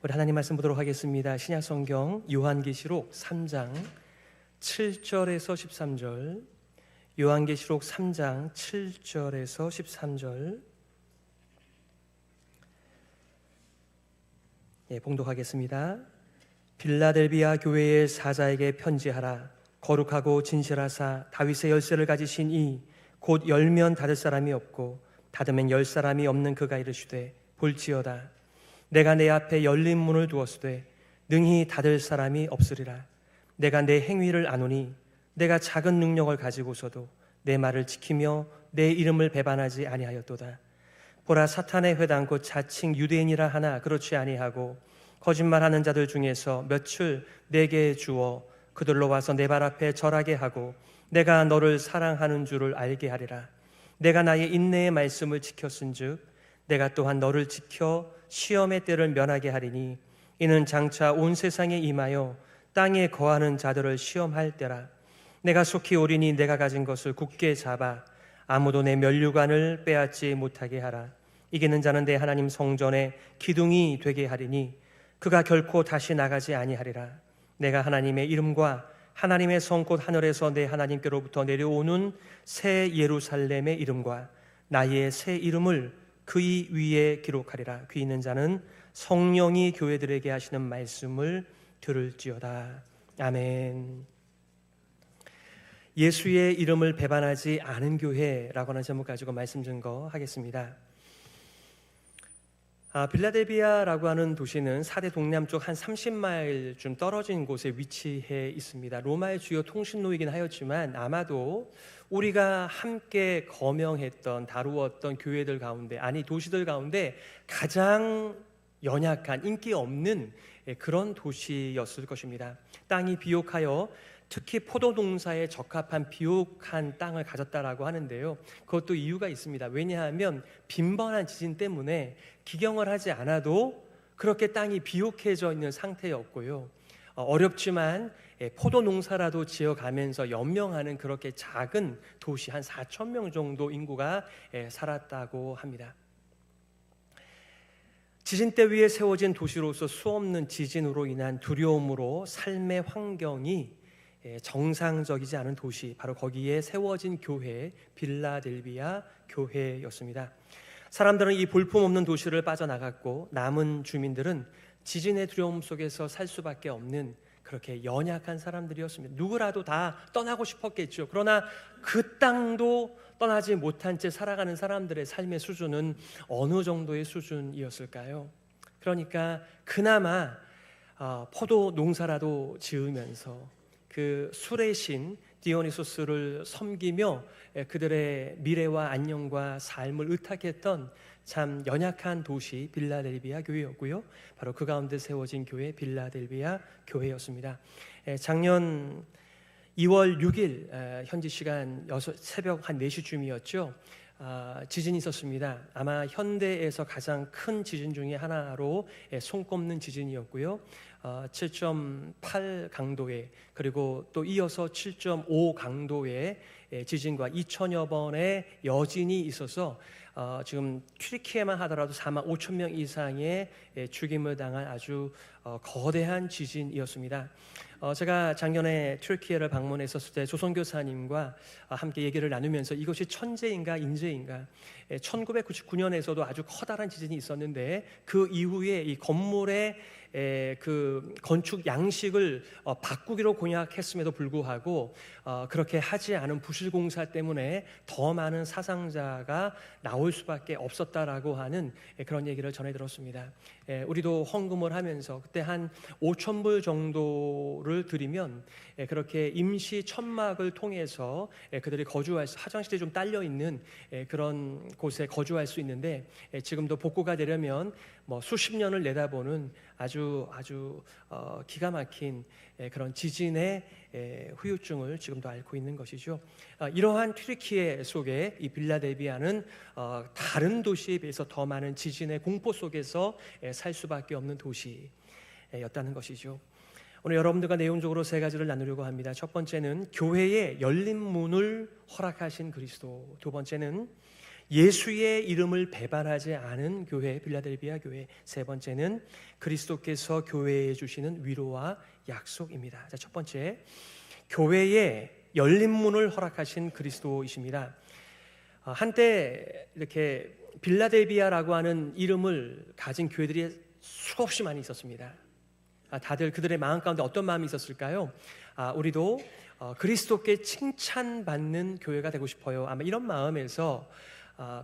우리 하나님 말씀 보도록 하겠습니다. 신약성경 요한계시록 3장 7절에서 13절, 요한계시록 3장 7절에서 13절 봉독하겠습니다. 빌라델비아 교회의 사자에게 편지하라. 거룩하고 진실하사 다윗의 열쇠를 가지신 이 곧 열면 닫을 사람이 없고 닫으면 열 사람이 없는 그가 이르시되, 볼지어다 내가 내 앞에 열린 문을 두었으되 능히 닫을 사람이 없으리라. 내가 내 행위를 아노니 내가 작은 능력을 가지고서도 내 말을 지키며 내 이름을 배반하지 아니하였도다. 보라, 사탄의 회당 곧 자칭 유대인이라 하나 그렇지 아니하고 거짓말하는 자들 중에서 몇을 내게 주어 그들로 와서 내 발 앞에 절하게 하고 내가 너를 사랑하는 줄을 알게 하리라. 내가 나의 인내의 말씀을 지켰은즉 내가 또한 너를 지켜 시험의 때를 면하게 하리니 이는 장차 온 세상에 임하여 땅에 거하는 자들을 시험할 때라. 내가 속히 오리니 내가 가진 것을 굳게 잡아 아무도 내 면류관을 빼앗지 못하게 하라. 이기는 자는 내 하나님 성전에 기둥이 되게 하리니 그가 결코 다시 나가지 아니하리라. 내가 하나님의 이름과 하나님의 성 곧 하늘에서 내 하나님께로부터 내려오는 새 예루살렘의 이름과 나의 새 이름을 그의 위에 기록하리라. 귀 있는 자는 성령이 교회들에게 하시는 말씀을 들을지어다. 아멘. 예수의 이름을 배반하지 않은 교회라고 하는 제목 가지고 말씀 증거하겠습니다. 빌라델비아라고 하는 도시는 사대 동남쪽 한 30마일쯤 떨어진 곳에 위치해 있습니다. 로마의 주요 통신로이긴 하였지만 아마도 우리가 함께 거명했던, 다루었던 교회들 가운데, 아니 도시들 가운데 가장 연약한, 인기 없는 그런 도시였을 것입니다. 땅이 비옥하여 특히 포도 농사에 적합한 비옥한 땅을 가졌다라고 하는데요, 그것도 이유가 있습니다. 왜냐하면 빈번한 지진 때문에 기경을 하지 않아도 그렇게 땅이 비옥해져 있는 상태였고요, 어렵지만 포도 농사라도 지어가면서 연명하는 그렇게 작은 도시, 한 4천 명 정도 인구가 살았다고 합니다. 지진대 위에 세워진 도시로서 수없는 지진으로 인한 두려움으로 삶의 환경이 정상적이지 않은 도시, 바로 거기에 세워진 교회, 빌라델비아 교회였습니다. 사람들은 이 볼품없는 도시를 빠져나갔고 남은 주민들은 지진의 두려움 속에서 살 수밖에 없는 그렇게 연약한 사람들이었습니다. 누구라도 다 떠나고 싶었겠죠. 그러나 그 땅도 떠나지 못한 채 살아가는 사람들의 삶의 수준은 어느 정도의 수준이었을까요? 그러니까 그나마 포도 농사라도 지으면서 그 술의 신 디오니소스를 섬기며 그들의 미래와 안녕과 삶을 의탁했던 참 연약한 도시 빌라델비아 교회였고요, 바로 그 가운데 세워진 교회 빌라델비아 교회였습니다. 작년 2월 6일 현지 시간 새벽 한 4시쯤이었죠. 지진이 있었습니다. 아마 현대에서 가장 큰 지진 중에 하나로 손꼽는 지진이었고요, 7.8 강도의, 그리고 또 이어서 7.5 강도의 지진과 2천여 번의 여진이 있어서 지금 튀르키예만 하더라도 4만 5천 명 이상의 죽임을 당한 아주 거대한 지진이었습니다. 제가 작년에 튀르키예를 방문했었을 때 조선교사님과 함께 얘기를 나누면서 이것이 천재인가 인재인가, 1999년에서도 아주 커다란 지진이 있었는데 그 이후에 이 건물의 그 건축 양식을 바꾸기로 공약했음에도 불구하고 그렇게 하지 않은 부실공사 때문에 더 많은 사상자가 나올 수밖에 없었다라고 하는 그런 얘기를 전해 들었습니다. 우리도 헌금을 하면서 그때 한 5,000불 정도를 드리면 그렇게 임시 천막을 통해서 그들이 거주할 수, 화장실이 좀 딸려 있는 그런 곳에 거주할 수 있는데, 지금도 복구가 되려면 뭐 수십 년을 내다보는 아주 기가 막힌 그런 지진의 후유증을 지금도 앓고 있는 것이죠. 이러한 튀르키예 속에 이 빌라델비아는 다른 도시에 비해서 더 많은 지진의 공포 속에서 살 수밖에 없는 도시였다는 것이죠. 오늘 여러분들과 내용적으로 세 가지를 나누려고 합니다. 첫 번째는 교회의 열린 문을 허락하신 그리스도, 두 번째는 예수의 이름을 배반하지 않은 교회, 빌라델비아 교회. 세 번째는 그리스도께서 교회에 주시는 위로와 약속입니다. 자, 첫 번째, 교회에 열린 문을 허락하신 그리스도이십니다. 한때 이렇게 빌라델비아라고 하는 이름을 가진 교회들이 수없이 많이 있었습니다. 다들 그들의 마음 가운데 어떤 마음이 있었을까요? 우리도 그리스도께 칭찬받는 교회가 되고 싶어요. 아마 이런 마음에서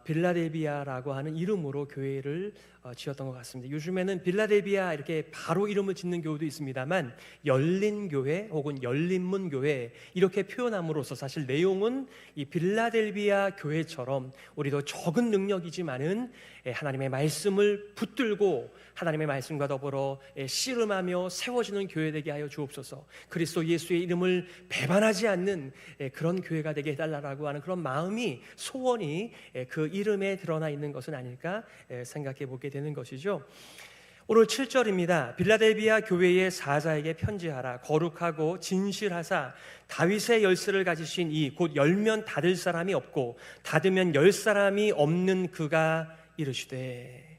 빌라델비아라고 하는 이름으로 교회를 지었던 것 같습니다. 요즘에는 빌라델비아 이렇게 바로 이름을 짓는 교회도 있습니다만 열린 교회 혹은 열린문 교회 이렇게 표현함으로써 사실 내용은 이 빌라델비아 교회처럼 우리도 적은 능력이지만은 하나님의 말씀을 붙들고 하나님의 말씀과 더불어 씨름하며 세워지는 교회 되게 하여 주옵소서. 그리스도 예수의 이름을 배반하지 않는 그런 교회가 되게 해달라고 하는 그런 마음이, 소원이 그 이름에 드러나 있는 것은 아닐까 생각해 보게 되는 것이죠. 오늘 7절입니다. 빌라델비아 교회의 사자에게 편지하라. 거룩하고 진실하사 다윗의 열쇠를 가지신 이, 곧 열면 닫을 사람이 없고 닫으면 열 사람이 없는 그가 이르시되.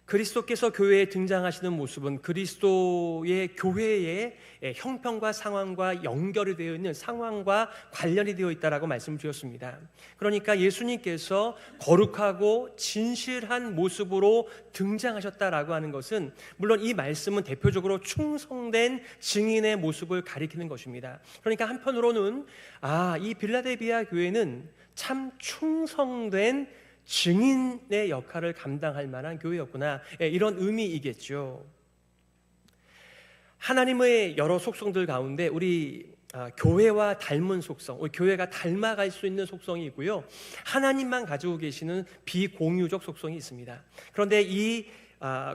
그리스도께서 교회에 등장하시는 모습은 그리스도의 교회의 형편과 상황과 연결이 되어 있는, 상황과 관련이 되어 있다라고 말씀을 드렸습니다. 그러니까 예수님께서 거룩하고 진실한 모습으로 등장하셨다라고 하는 것은 물론 이 말씀은 대표적으로 충성된 증인의 모습을 가리키는 것입니다. 그러니까 한편으로는 이 빌라델비아 교회는 참 충성된 증인의 역할을 감당할 만한 교회였구나, 이런 의미이겠죠. 하나님의 여러 속성들 가운데 우리 교회와 닮은 속성, 우리 교회가 닮아갈 수 있는 속성이 있고요, 하나님만 가지고 계시는 비공유적 속성이 있습니다. 그런데 이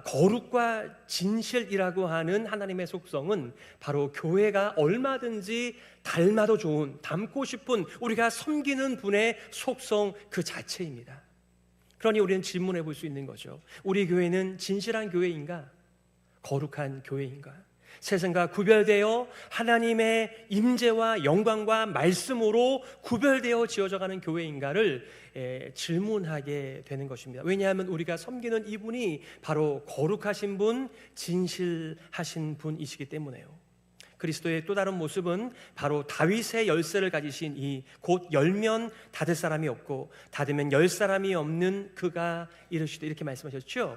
거룩과 진실이라고 하는 하나님의 속성은 바로 교회가 얼마든지 닮아도 좋은, 닮고 싶은, 우리가 섬기는 분의 속성 그 자체입니다. 그러니 우리는 질문해 볼 수 있는 거죠. 우리 교회는 진실한 교회인가? 거룩한 교회인가? 세상과 구별되어 하나님의 임재와 영광과 말씀으로 구별되어 지어져가는 교회인가를 질문하게 되는 것입니다. 왜냐하면 우리가 섬기는 이분이 바로 거룩하신 분, 진실하신 분이시기 때문에요. 그리스도의 또 다른 모습은 바로 다윗의 열쇠를 가지신 이, 곧 열면 닫을 사람이 없고 닫으면 열 사람이 없는 그가 이르시되, 이렇게 말씀하셨죠.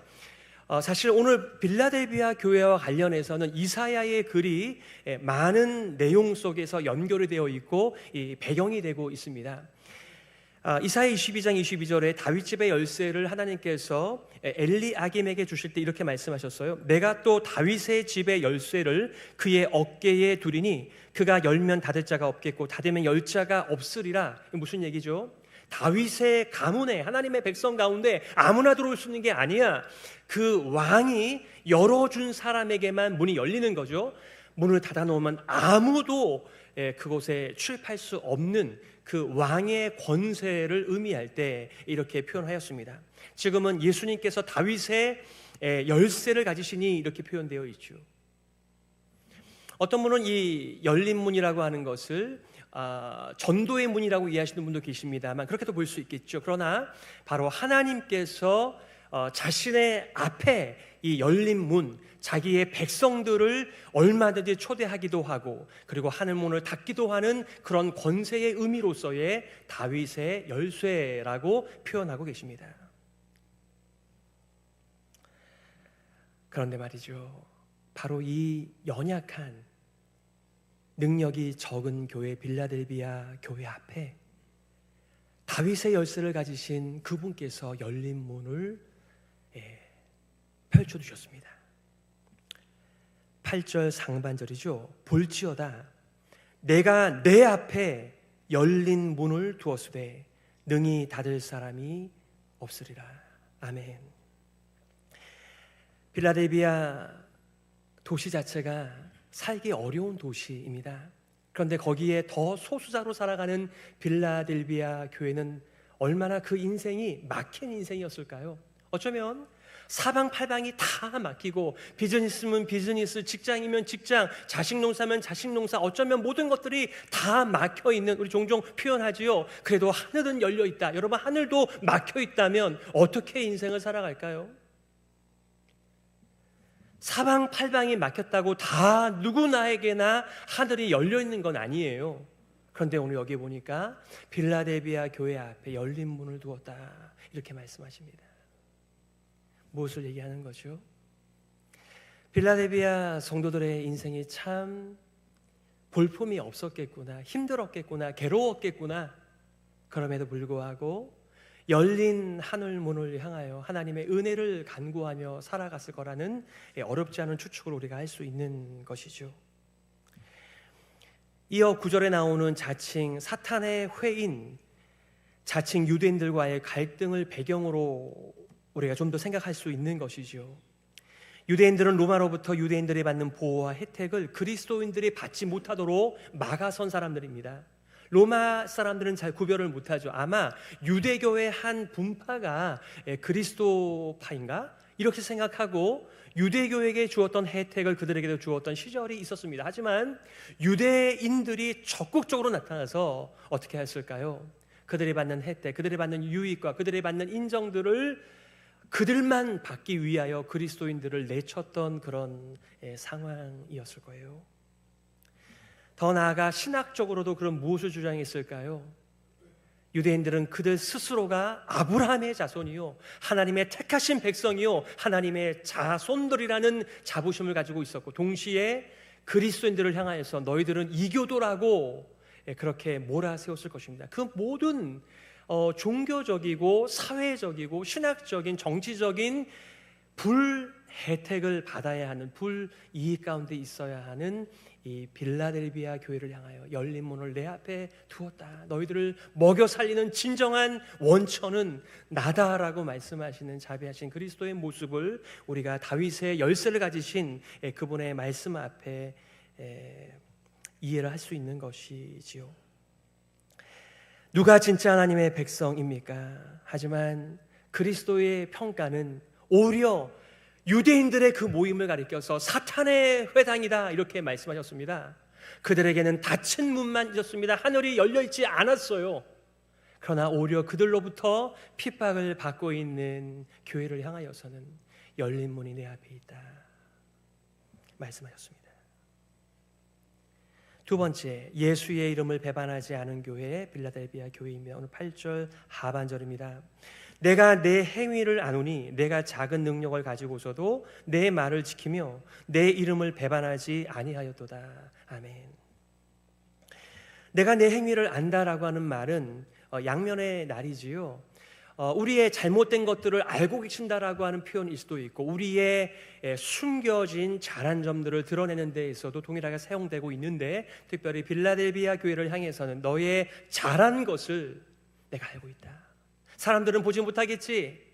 사실 오늘 빌라델비아 교회와 관련해서는 이사야의 글이 많은 내용 속에서 연결이 되어 있고 이 배경이 되고 있습니다. 이사야 22장 22절에 다윗집의 열쇠를 하나님께서 엘리아김에게 주실 때 이렇게 말씀하셨어요. 내가 또 다윗의 집의 열쇠를 그의 어깨에 두리니 그가 열면 닫을 자가 없겠고 닫으면 열 자가 없으리라. 무슨 얘기죠? 다윗의 가문에, 하나님의 백성 가운데 아무나 들어올 수 있는 게 아니야. 그 왕이 열어준 사람에게만 문이 열리는 거죠. 문을 닫아놓으면 아무도 그곳에 출입할 수 없는 그 왕의 권세를 의미할 때 이렇게 표현하였습니다. 지금은 예수님께서 다윗의 열쇠를 가지시니 이렇게 표현되어 있죠. 어떤 분은 이 열린 문이라고 하는 것을 전도의 문이라고 이해하시는 분도 계십니다만 그렇게도 볼 수 있겠죠. 그러나 바로 하나님께서 자신의 앞에 이 열린 문, 자기의 백성들을 얼마든지 초대하기도 하고 그리고 하늘문을 닫기도 하는 그런 권세의 의미로서의 다윗의 열쇠라고 표현하고 계십니다. 그런데 말이죠, 바로 이 연약한, 능력이 적은 교회 빌라델비아 교회 앞에 다윗의 열쇠를 가지신 그분께서 열린 문을 펼쳐주셨습니다. 8절 상반절이죠. 볼지어다 내가 내 앞에 열린 문을 두었으되 능히 닫을 사람이 없으리라. 아멘. 빌라델비아 도시 자체가 살기 어려운 도시입니다. 그런데 거기에 더 소수자로 살아가는 빌라델비아 교회는 얼마나 그 인생이 막힌 인생이었을까요? 어쩌면 사방팔방이 다 막히고, 비즈니스면 비즈니스, 직장이면 직장, 자식 농사면 자식 농사, 어쩌면 모든 것들이 다 막혀 있는, 우리 종종 표현하지요. 그래도 하늘은 열려 있다. 여러분, 하늘도 막혀 있다면 어떻게 인생을 살아갈까요? 사방팔방이 막혔다고 다 누구나에게나 하늘이 열려 있는 건 아니에요. 그런데 오늘 여기 보니까 빌라델비아 교회 앞에 열린 문을 두었다, 이렇게 말씀하십니다. 무엇을 얘기하는 거죠? 빌라델비아 성도들의 인생이 참 볼품이 없었겠구나, 힘들었겠구나, 괴로웠겠구나. 그럼에도 불구하고 열린 하늘 문을 향하여 하나님의 은혜를 간구하며 살아갔을 거라는 어렵지 않은 추측을 우리가 할 수 있는 것이죠. 이어 9절에 나오는 자칭 사탄의 회인, 자칭 유대인들과의 갈등을 배경으로 우리가 좀 더 생각할 수 있는 것이죠. 유대인들은 로마로부터 유대인들이 받는 보호와 혜택을 그리스도인들이 받지 못하도록 막아선 사람들입니다. 로마 사람들은 잘 구별을 못하죠. 아마 유대교의 한 분파가 그리스도파인가? 이렇게 생각하고 유대교에게 주었던 혜택을 그들에게도 주었던 시절이 있었습니다. 하지만 유대인들이 적극적으로 나타나서 어떻게 했을까요? 그들이 받는 혜택, 그들이 받는 유익과 그들이 받는 인정들을 그들만 받기 위하여 그리스도인들을 내쳤던 그런 상황이었을 거예요. 더 나아가 신학적으로도 그런 무엇을 주장했을까요? 유대인들은 그들 스스로가 아브라함의 자손이요, 하나님의 택하신 백성이요, 하나님의 자손들이라는 자부심을 가지고 있었고, 동시에 그리스도인들을 향하여서 너희들은 이교도라고 그렇게 몰아세웠을 것입니다. 그 모든 종교적이고 사회적이고 신학적인 정치적인 불혜택을 받아야 하는, 불이익 가운데 있어야 하는 이 빌라델비아 교회를 향하여 열린 문을 내 앞에 두었다. 너희들을 먹여 살리는 진정한 원천은 나다라고 말씀하시는 자비하신 그리스도의 모습을 우리가 다윗의 열쇠를 가지신 그분의 말씀 앞에 이해를 할 수 있는 것이지요. 누가 진짜 하나님의 백성입니까? 하지만 그리스도의 평가는 오히려 유대인들의 그 모임을 가리켜서 사탄의 회당이다, 이렇게 말씀하셨습니다. 그들에게는 닫힌 문만 있었습니다. 하늘이 열려있지 않았어요. 그러나 오히려 그들로부터 핍박을 받고 있는 교회를 향하여서는 열린 문이 내 앞에 있다 말씀하셨습니다. 두 번째, 예수의 이름을 배반하지 않은 교회, 빌라델비아 교회이며 오늘 8절 하반절입니다. 내가 내 행위를 아노니 내가 작은 능력을 가지고서도 내 말을 지키며 내 이름을 배반하지 아니하였도다. 아멘. 내가 내 행위를 안다라고 하는 말은 양면의 날이지요. 우리의 잘못된 것들을 알고 계신다라고 하는 표현일 수도 있고, 우리의 숨겨진 잘한 점들을 드러내는 데 있어도 동일하게 사용되고 있는데, 특별히 빌라델비아 교회를 향해서는 너의 잘한 것을 내가 알고 있다. 사람들은 보지 못하겠지.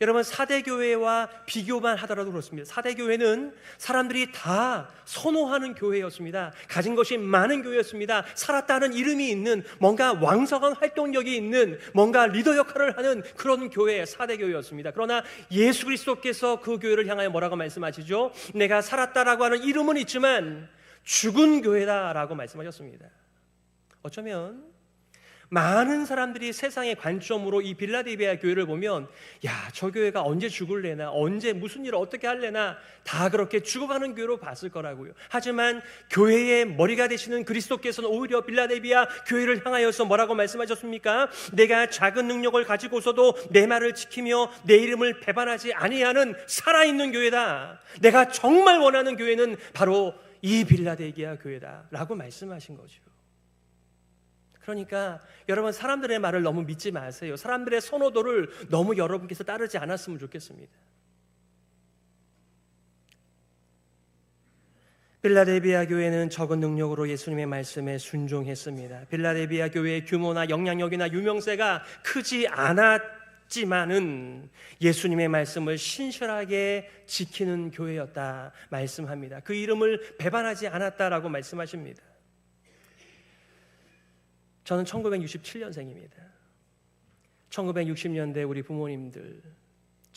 여러분, 사대교회와 비교만 하더라도 그렇습니다. 사대교회는 사람들이 다 선호하는 교회였습니다. 가진 것이 많은 교회였습니다. 살았다는 이름이 있는, 뭔가 왕성한 활동력이 있는, 뭔가 리더 역할을 하는 그런 교회, 사대교회였습니다. 그러나 예수 그리스도께서 그 교회를 향하여 뭐라고 말씀하시죠? 내가 살았다라고 하는 이름은 있지만 죽은 교회다라고 말씀하셨습니다. 어쩌면 많은 사람들이 세상의 관점으로 이 빌라델비아 교회를 보면, 야, 저 교회가 언제 죽을래나, 언제 무슨 일을 어떻게 할래나, 다 그렇게 죽어가는 교회로 봤을 거라고요. 하지만 교회의 머리가 되시는 그리스도께서는 오히려 빌라델비아 교회를 향하여서 뭐라고 말씀하셨습니까? 내가 작은 능력을 가지고서도 내 말을 지키며 내 이름을 배반하지 아니하는 살아있는 교회다. 내가 정말 원하는 교회는 바로 이 빌라델비아 교회다 라고 말씀하신 거죠. 그러니까 여러분, 사람들의 말을 너무 믿지 마세요. 사람들의 선호도를 너무 여러분께서 따르지 않았으면 좋겠습니다. 빌라델비아 교회는 적은 능력으로 예수님의 말씀에 순종했습니다. 빌라델비아 교회의 규모나 영향력이나 유명세가 크지 않았지만은 예수님의 말씀을 신실하게 지키는 교회였다 말씀합니다. 그 이름을 배반하지 않았다라고 말씀하십니다. 저는 1967년생입니다. 1960년대 우리 부모님들,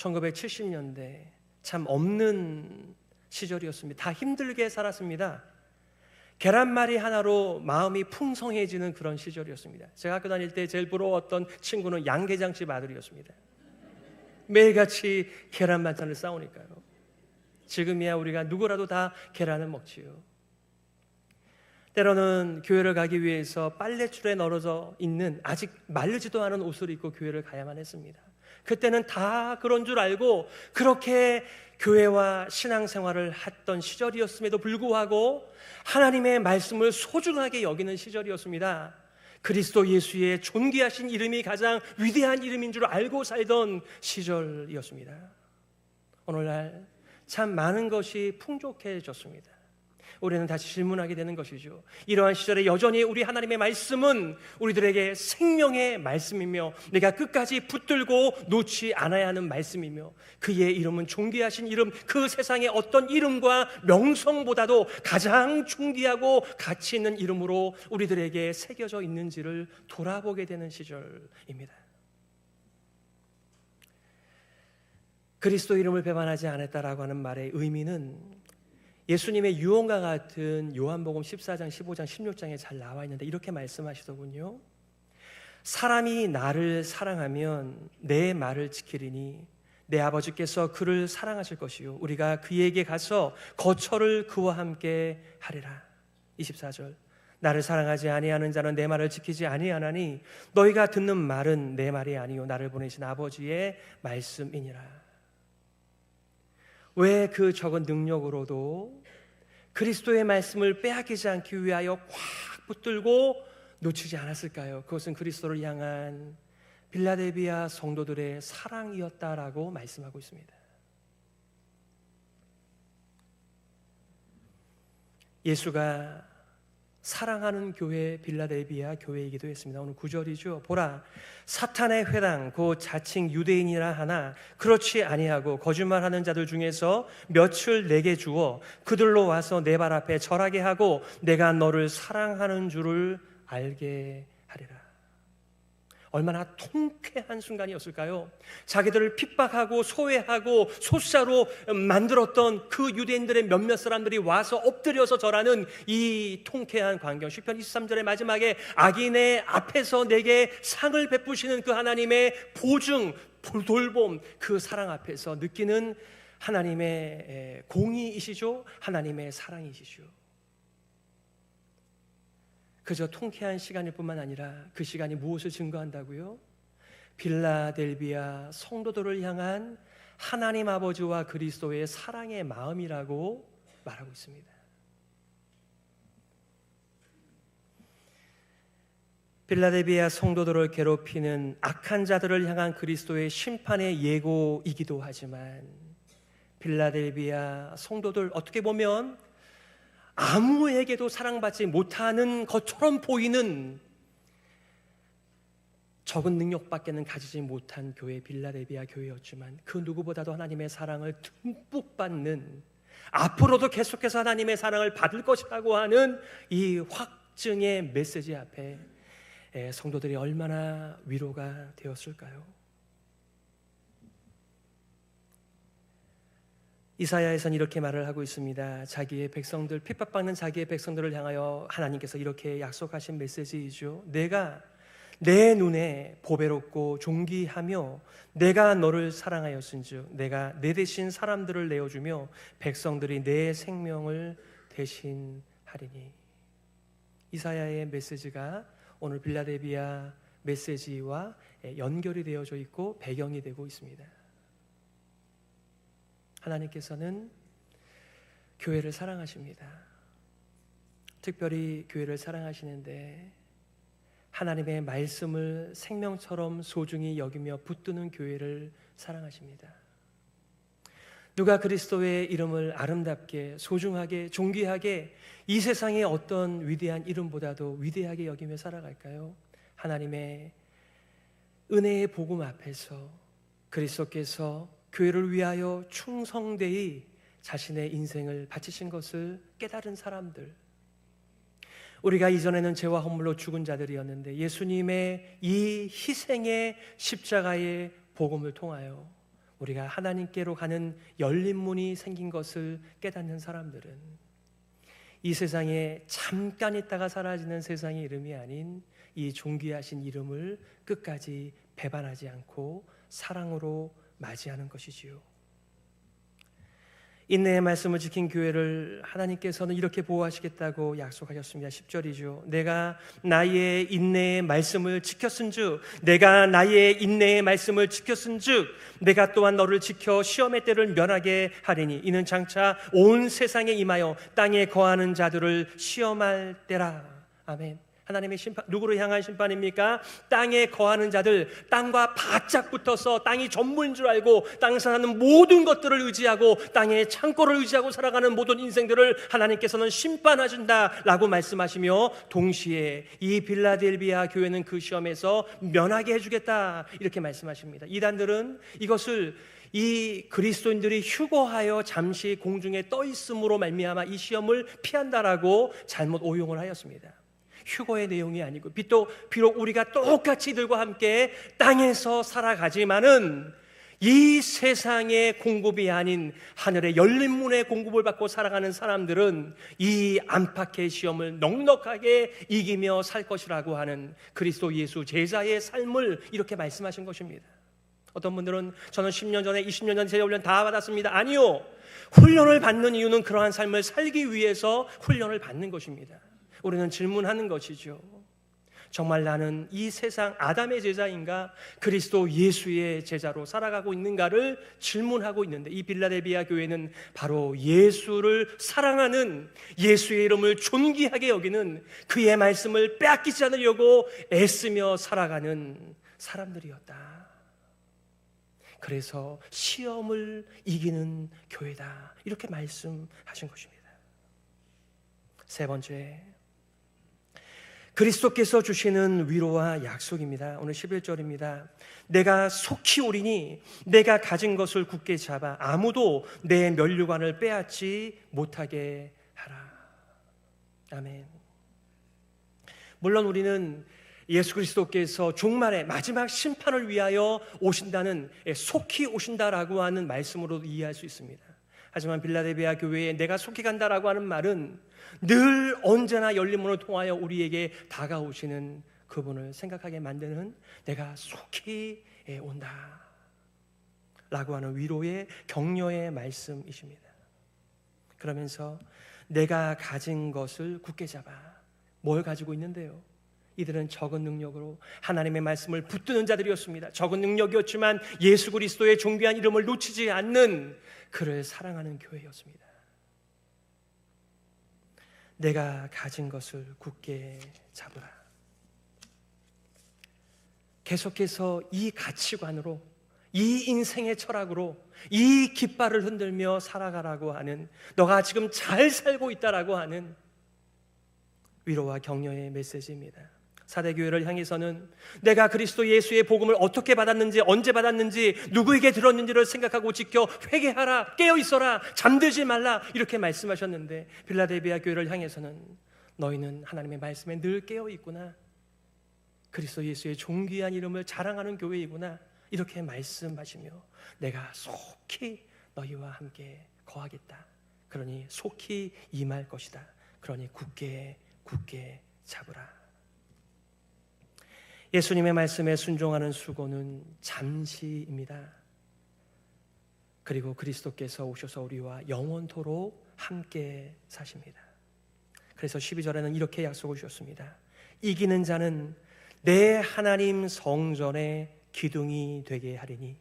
1970년대 참 없는 시절이었습니다. 다 힘들게 살았습니다. 계란말이 하나로 마음이 풍성해지는 그런 시절이었습니다. 제가 학교 다닐 때 제일 부러웠던 친구는 양계장집 아들이었습니다. 매일같이 계란 반찬을 싸우니까요. 지금이야 우리가 누구라도 다 계란을 먹지요. 때로는 교회를 가기 위해서 빨랫줄에 널어져 있는 아직 마르지도 않은 옷을 입고 교회를 가야만 했습니다. 그때는 다 그런 줄 알고 그렇게 교회와 신앙생활을 했던 시절이었음에도 불구하고 하나님의 말씀을 소중하게 여기는 시절이었습니다. 그리스도 예수의 존귀하신 이름이 가장 위대한 이름인 줄 알고 살던 시절이었습니다. 오늘날 참 많은 것이 풍족해졌습니다. 우리는 다시 질문하게 되는 것이죠. 이러한 시절에 여전히 우리 하나님의 말씀은 우리들에게 생명의 말씀이며 내가 끝까지 붙들고 놓지 않아야 하는 말씀이며 그의 이름은 존귀하신 이름, 그 세상의 어떤 이름과 명성보다도 가장 존귀하고 가치 있는 이름으로 우리들에게 새겨져 있는지를 돌아보게 되는 시절입니다. 그리스도 이름을 배반하지 않았다라고 하는 말의 의미는 예수님의 유언과 같은 요한복음 14장, 15장, 16장에 잘 나와 있는데 이렇게 말씀하시더군요. 사람이 나를 사랑하면 내 말을 지키리니 내 아버지께서 그를 사랑하실 것이요 우리가 그에게 가서 거처를 그와 함께 하리라. 24절 나를 사랑하지 아니하는 자는 내 말을 지키지 아니하나니 너희가 듣는 말은 내 말이 아니요 나를 보내신 아버지의 말씀이니라. 왜 그 적은 능력으로도 그리스도의 말씀을 빼앗기지 않기 위하여 꽉 붙들고 놓치지 않았을까요? 그것은 그리스도를 향한 빌라델비아 성도들의 사랑이었다라고 말씀하고 있습니다. 예수가 사랑하는 교회 빌라델비아 교회이기도 했습니다. 오늘 9절이죠. 보라 사탄의 회당 곧 자칭 유대인이라 하나 그렇지 아니하고 거짓말하는 자들 중에서 몇을 내게 주어 그들로 와서 내 발 앞에 절하게 하고 내가 너를 사랑하는 줄을 알게 하리라. 얼마나 통쾌한 순간이었을까요? 자기들을 핍박하고 소외하고 소수자로 만들었던 그 유대인들의 몇몇 사람들이 와서 엎드려서 절하는 이 통쾌한 광경. 시편 23절의 마지막에 악인의 앞에서 내게 상을 베푸시는 그 하나님의 보증, 돌봄, 그 사랑 앞에서 느끼는 하나님의 공의이시죠? 하나님의 사랑이시죠? 그저 통쾌한 시간일 뿐만 아니라 그 시간이 무엇을 증거한다고요? 빌라델비아 성도들을 향한 하나님 아버지와 그리스도의 사랑의 마음이라고 말하고 있습니다. 빌라델비아 성도들을 괴롭히는 악한 자들을 향한 그리스도의 심판의 예고이기도 하지만 빌라델비아 성도들 어떻게 보면 아무에게도 사랑받지 못하는 것처럼 보이는 적은 능력밖에는 가지지 못한 교회 빌라델비아 교회였지만 그 누구보다도 하나님의 사랑을 듬뿍 받는 앞으로도 계속해서 하나님의 사랑을 받을 것이라고 하는 이 확증의 메시지 앞에 성도들이 얼마나 위로가 되었을까요? 이사야에서는 이렇게 말을 하고 있습니다. 자기의 백성들, 핍박받는 자기의 백성들을 향하여 하나님께서 이렇게 약속하신 메시지이죠. 내가 내 눈에 보배롭고 존귀하며 내가 너를 사랑하였은즉 내가 내 대신 사람들을 내어주며 백성들이 내 생명을 대신하리니. 이사야의 메시지가 오늘 빌라델비아 메시지와 연결이 되어져 있고 배경이 되고 있습니다. 하나님께서는 교회를 사랑하십니다. 특별히 교회를 사랑하시는데 하나님의 말씀을 생명처럼 소중히 여기며 붙드는 교회를 사랑하십니다. 누가 그리스도의 이름을 아름답게 소중하게 존귀하게 이 세상의 어떤 위대한 이름보다도 위대하게 여기며 살아갈까요? 하나님의 은혜의 복음 앞에서 그리스도께서 교회를 위하여 충성되이 자신의 인생을 바치신 것을 깨달은 사람들, 우리가 이전에는 죄와 허물로 죽은 자들이었는데 예수님의 이 희생의 십자가의 복음을 통하여 우리가 하나님께로 가는 열린 문이 생긴 것을 깨닫는 사람들은 이 세상에 잠깐 있다가 사라지는 세상의 이름이 아닌 이 존귀하신 이름을 끝까지 배반하지 않고 사랑으로 맞이하는 것이지요. 인내의 말씀을 지킨 교회를 하나님께서는 이렇게 보호하시겠다고 약속하셨습니다. 10절이죠. 내가 나의 인내의 말씀을 지켰은즉, 내가 나의 인내의 말씀을 지켰은즉 내가 또한 너를 지켜 시험의 때를 면하게 하리니 이는 장차 온 세상에 임하여 땅에 거하는 자들을 시험할 때라. 아멘. 하나님의 심판, 누구를 향한 심판입니까? 땅에 거하는 자들, 땅과 바짝 붙어서 땅이 전부인 줄 알고 땅에 사는 모든 것들을 의지하고 땅의 창고를 의지하고 살아가는 모든 인생들을 하나님께서는 심판하신다라고 말씀하시며, 동시에 이 빌라델비아 교회는 그 시험에서 면하게 해주겠다 이렇게 말씀하십니다. 이단들은 이것을 이 그리스도인들이 휴거하여 잠시 공중에 떠 있음으로 말미암아 이 시험을 피한다라고 잘못 오용을 하였습니다. 휴거의 내용이 아니고 비록 우리가 똑같이 이들과 함께 땅에서 살아가지만은 이 세상의 공급이 아닌 하늘의 열린 문의 공급을 받고 살아가는 사람들은 이 안팎의 시험을 넉넉하게 이기며 살 것이라고 하는 그리스도 예수 제자의 삶을 이렇게 말씀하신 것입니다. 어떤 분들은 저는 10년 전에 20년 전에 제자훈련 다 받았습니다. 아니요, 훈련을 받는 이유는 그러한 삶을 살기 위해서 훈련을 받는 것입니다. 우리는 질문하는 것이죠. 정말 나는 이 세상 아담의 제자인가 그리스도 예수의 제자로 살아가고 있는가를 질문하고 있는데, 이 빌라델비아 교회는 바로 예수를 사랑하는, 예수의 이름을 존귀하게 여기는, 그의 말씀을 빼앗기지 않으려고 애쓰며 살아가는 사람들이었다. 그래서 시험을 이기는 교회다 이렇게 말씀하신 것입니다. 세 번째, 그리스도께서 주시는 위로와 약속입니다. 오늘 11절입니다. 내가 속히 오리니 내가 가진 것을 굳게 잡아 아무도 내 면류관을 빼앗지 못하게 하라. 아멘. 물론 우리는 예수 그리스도께서 종말의 마지막 심판을 위하여 오신다는, 속히 오신다라고 하는 말씀으로 이해할 수 있습니다. 하지만 빌라델비아 교회에 내가 속히 간다라고 하는 말은 늘 언제나 열린 문을 통하여 우리에게 다가오시는 그분을 생각하게 만드는, 내가 속히 온다 라고 하는 위로의 격려의 말씀이십니다. 그러면서 내가 가진 것을 굳게 잡아. 뭘 가지고 있는데요? 이들은 적은 능력으로 하나님의 말씀을 붙드는 자들이었습니다. 적은 능력이었지만 예수 그리스도의 존귀한 이름을 놓치지 않는, 그를 사랑하는 교회였습니다. 내가 가진 것을 굳게 잡으라. 계속해서 이 가치관으로, 이 인생의 철학으로 이 깃발을 흔들며 살아가라고 하는, 너가 지금 잘 살고 있다라고 하는 위로와 격려의 메시지입니다. 사대교회를 향해서는 내가 그리스도 예수의 복음을 어떻게 받았는지, 언제 받았는지, 누구에게 들었는지를 생각하고 지켜 회개하라, 깨어있어라, 잠들지 말라 이렇게 말씀하셨는데, 빌라델비아 교회를 향해서는 너희는 하나님의 말씀에 늘 깨어있구나, 그리스도 예수의 존귀한 이름을 자랑하는 교회이구나 이렇게 말씀하시며, 내가 속히 너희와 함께 거하겠다, 그러니 속히 임할 것이다, 그러니 굳게 잡으라. 예수님의 말씀에 순종하는 수고는 잠시입니다. 그리고 그리스도께서 오셔서 우리와 영원토록 함께 사십니다. 그래서 12절에는 이렇게 약속을 주셨습니다. 이기는 자는 내 하나님 성전의 기둥이 되게 하리니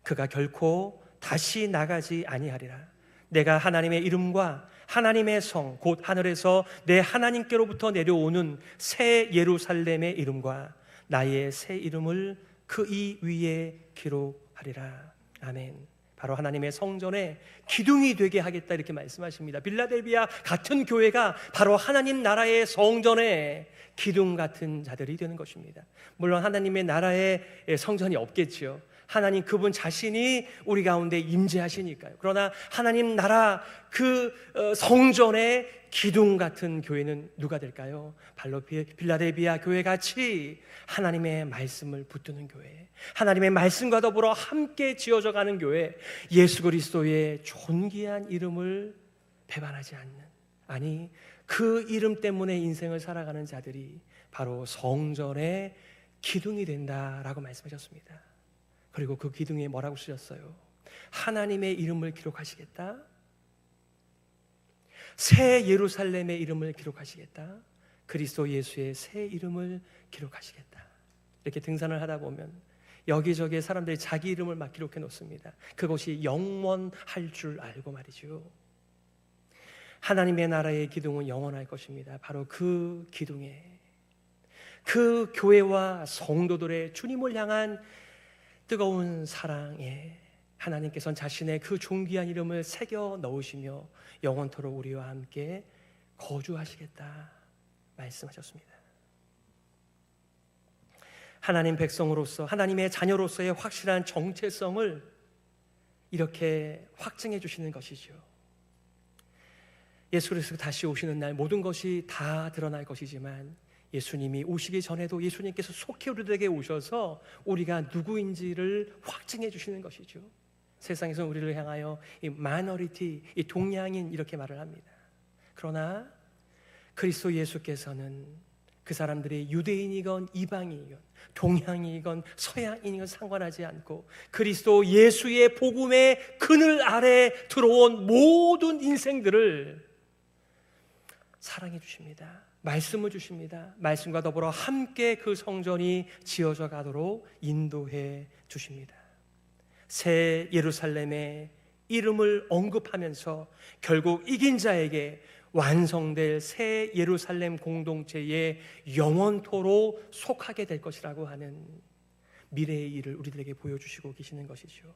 그가 결코 다시 나가지 아니하리라. 내가 하나님의 이름과 하나님의 성 곧 하늘에서 내 하나님께로부터 내려오는 새 예루살렘의 이름과 나의 새 이름을 그 이 위에 기록하리라. 아멘. 바로 하나님의 성전에 기둥이 되게 하겠다 이렇게 말씀하십니다. 빌라델비아 같은 교회가 바로 하나님 나라의 성전에 기둥 같은 자들이 되는 것입니다. 물론 하나님의 나라에 성전이 없겠지요. 하나님 그분 자신이 우리 가운데 임재하시니까요. 그러나 하나님 나라 그 성전의 기둥 같은 교회는 누가 될까요? 바로 빌라델비아 교회 같이 하나님의 말씀을 붙드는 교회, 하나님의 말씀과 더불어 함께 지어져 가는 교회, 예수 그리스도의 존귀한 이름을 배반하지 않는, 아니 그 이름 때문에 인생을 살아가는 자들이 바로 성전의 기둥이 된다라고 말씀하셨습니다. 그리고 그 기둥에 뭐라고 쓰셨어요? 하나님의 이름을 기록하시겠다, 새 예루살렘의 이름을 기록하시겠다, 그리스도 예수의 새 이름을 기록하시겠다. 이렇게 등산을 하다 보면 여기저기 사람들이 자기 이름을 막 기록해 놓습니다. 그것이 영원할 줄 알고 말이죠. 하나님의 나라의 기둥은 영원할 것입니다. 바로 그 기둥에, 그 교회와 성도들의 주님을 향한 뜨거운 사랑에 하나님께서는 자신의 그 존귀한 이름을 새겨 넣으시며 영원토록 우리와 함께 거주하시겠다 말씀하셨습니다. 하나님 백성으로서, 하나님의 자녀로서의 확실한 정체성을 이렇게 확증해 주시는 것이죠. 예수 그리스도가 다시 오시는 날 모든 것이 다 드러날 것이지만 예수님이 오시기 전에도 예수님께서 속히 우리들에게 오셔서 우리가 누구인지를 확증해 주시는 것이죠. 세상에서는 우리를 향하여 이 마이너리티, 이 동양인 이렇게 말을 합니다. 그러나 그리스도 예수께서는 그 사람들이 유대인이건 이방인이건 동양이건 서양인이건 상관하지 않고 그리스도 예수의 복음의 그늘 아래 들어온 모든 인생들을 사랑해 주십니다. 말씀을 주십니다. 말씀과 더불어 함께 그 성전이 지어져 가도록 인도해 주십니다. 새 예루살렘의 이름을 언급하면서 결국 이긴 자에게 완성될 새 예루살렘 공동체에 영원토록 속하게 될 것이라고 하는 미래의 일을 우리들에게 보여주시고 계시는 것이죠.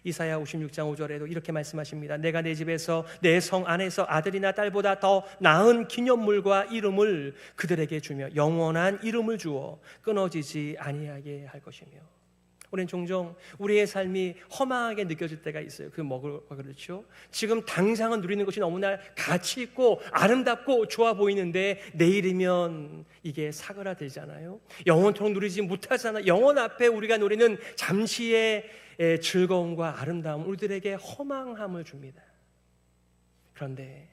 이사야 56장 5절에도 이렇게 말씀하십니다. 내가 내 집에서 내 성 안에서 아들이나 딸보다 더 나은 기념물과 이름을 그들에게 주며 영원한 이름을 주어 끊어지지 아니하게 할 것이며. 우리는 종종 우리의 삶이 허망하게 느껴질 때가 있어요. 그게 그렇죠? 지금 당장은 누리는 것이 너무나 가치 있고 아름답고 좋아 보이는데 내일이면 이게 사그라들잖아요. 영원토록 누리지 못하잖아요. 영원 앞에 우리가 누리는 잠시의 즐거움과 아름다움, 우리들에게 허망함을 줍니다. 그런데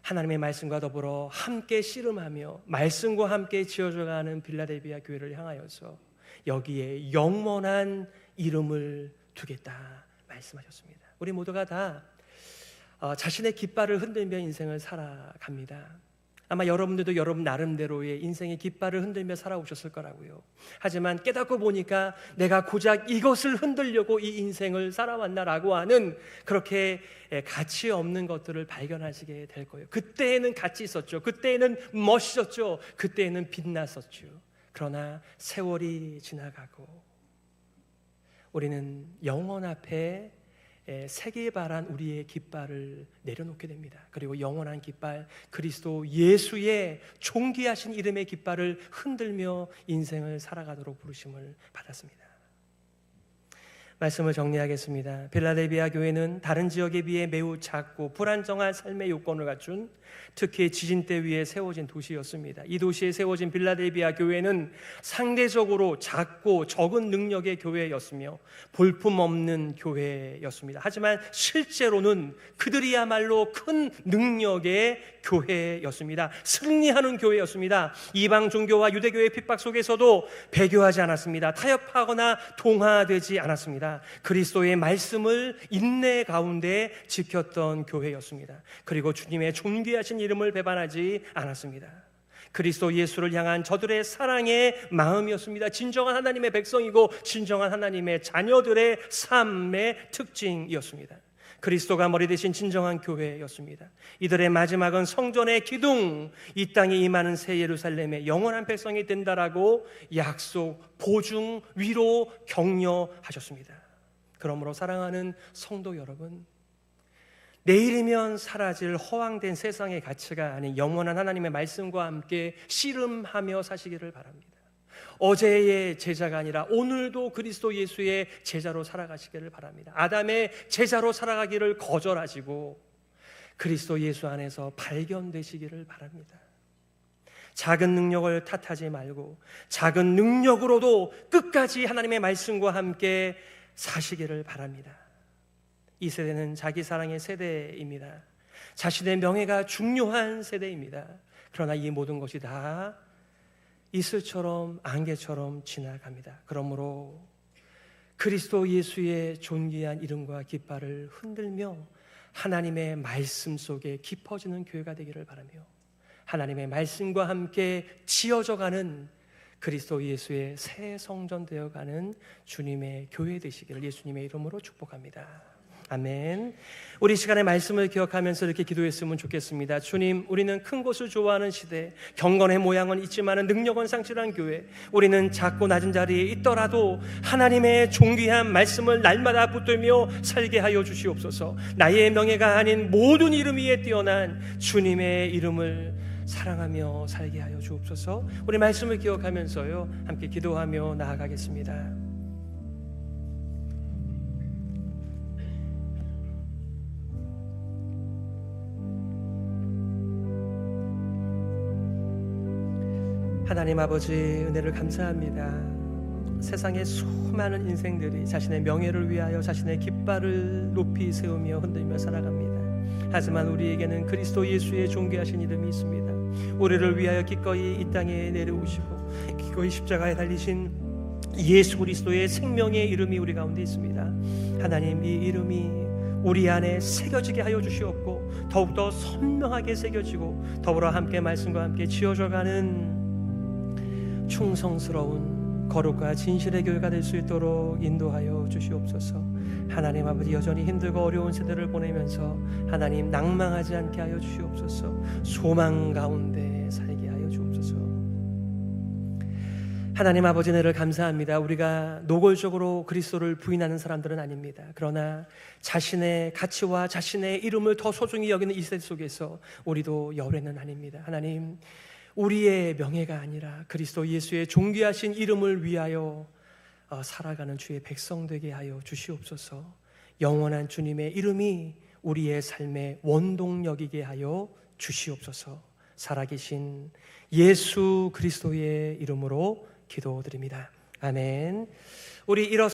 하나님의 말씀과 더불어 함께 씨름하며 말씀과 함께 지어져가는 빌라델비아 교회를 향하여서 여기에 영원한 이름을 두겠다 말씀하셨습니다. 우리 모두가 다 자신의 깃발을 흔들며 인생을 살아갑니다. 아마 여러분들도 여러분 나름대로의 인생의 깃발을 흔들며 살아오셨을 거라고요. 하지만 깨닫고 보니까 내가 고작 이것을 흔들려고 이 인생을 살아왔나라고 하는 그렇게 가치 없는 것들을 발견하시게 될 거예요. 그때에는 가치 있었죠. 그때에는 멋있었죠. 그때에는 빛났었죠. 그러나 세월이 지나가고 우리는 영원 앞에 세계 바란 우리의 깃발을 내려놓게 됩니다. 그리고 영원한 깃발, 그리스도 예수의 존귀하신 이름의 깃발을 흔들며 인생을 살아가도록 부르심을 받았습니다. 말씀을 정리하겠습니다. 빌라델비아 교회는 다른 지역에 비해 매우 작고 불안정한 삶의 요건을 갖춘, 특히 지진대 위에 세워진 도시였습니다. 이 도시에 세워진 빌라델비아 교회는 상대적으로 작고 적은 능력의 교회였으며 볼품없는 교회였습니다. 하지만 실제로는 그들이야말로 큰 능력의 교회였습니다. 승리하는 교회였습니다. 이방 종교와 유대교의 핍박 속에서도 배교하지 않았습니다. 타협하거나 동화되지 않았습니다. 그리스도의 말씀을 인내 가운데 지켰던 교회였습니다. 그리고 주님의 존귀하신 이름을 배반하지 않았습니다. 그리스도 예수를 향한 저들의 사랑의 마음이었습니다. 진정한 하나님의 백성이고 진정한 하나님의 자녀들의 삶의 특징이었습니다. 그리스도가 머리 되신 진정한 교회였습니다. 이들의 마지막은 성전의 기둥, 이 땅에 임하는 새 예루살렘의 영원한 백성이 된다라고 약속, 보증, 위로, 격려하셨습니다. 그러므로 사랑하는 성도 여러분, 내일이면 사라질 허황된 세상의 가치가 아닌 영원한 하나님의 말씀과 함께 씨름하며 사시기를 바랍니다. 어제의 제자가 아니라 오늘도 그리스도 예수의 제자로 살아가시기를 바랍니다. 아담의 제자로 살아가기를 거절하시고 그리스도 예수 안에서 발견되시기를 바랍니다. 작은 능력을 탓하지 말고 작은 능력으로도 끝까지 하나님의 말씀과 함께 사시기를 바랍니다. 이 세대는 자기 사랑의 세대입니다. 자신의 명예가 중요한 세대입니다. 그러나 이 모든 것이 다 이슬처럼 안개처럼 지나갑니다. 그러므로 그리스도 예수의 존귀한 이름과 깃발을 흔들며 하나님의 말씀 속에 깊어지는 교회가 되기를 바라며 하나님의 말씀과 함께 지어져가는 그리스도 예수의 새 성전 되어가는 주님의 교회 되시기를 예수님의 이름으로 축복합니다. 아멘. 우리 시간에 말씀을 기억하면서 이렇게 기도했으면 좋겠습니다. 주님, 우리는 큰 것을 좋아하는 시대, 경건의 모양은 있지만 능력은 상실한 교회, 우리는 작고 낮은 자리에 있더라도 하나님의 존귀한 말씀을 날마다 붙들며 살게 하여 주시옵소서. 나의 명예가 아닌 모든 이름 위에 뛰어난 주님의 이름을 사랑하며 살게 하여 주옵소서. 우리 말씀을 기억하면서요 함께 기도하며 나아가겠습니다. 하나님 아버지, 은혜를 감사합니다. 세상의 수많은 인생들이 자신의 명예를 위하여 자신의 깃발을 높이 세우며 흔들며 살아갑니다. 하지만 우리에게는 그리스도 예수의 존귀하신 이름이 있습니다. 우리를 위하여 기꺼이 이 땅에 내려오시고 기꺼이 십자가에 달리신 예수 그리스도의 생명의 이름이 우리 가운데 있습니다. 하나님, 이 이름이 우리 안에 새겨지게 하여 주시옵고 더욱더 선명하게 새겨지고 더불어 함께 말씀과 함께 지어져가는 충성스러운 거룩과 진실의 교회가 될 수 있도록 인도하여 주시옵소서. 하나님 아버지, 여전히 힘들고 어려운 세대를 보내면서 하나님 낭망하지 않게 하여 주시옵소서. 소망 가운데 살게 하여 주옵소서. 하나님 아버지, 은혜를 감사합니다. 우리가 노골적으로 그리스도를 부인하는 사람들은 아닙니다. 그러나 자신의 가치와 자신의 이름을 더 소중히 여기는 이 세대 속에서 우리도 열애는 아닙니다. 하나님, 우리의 명예가 아니라 그리스도 예수의 존귀하신 이름을 위하여 살아가는 주의 백성 되게 하여 주시옵소서. 영원한 주님의 이름이 우리의 삶의 원동력이게 하여 주시옵소서. 살아계신 예수 그리스도의 이름으로 기도드립니다. 아멘. 우리 일어서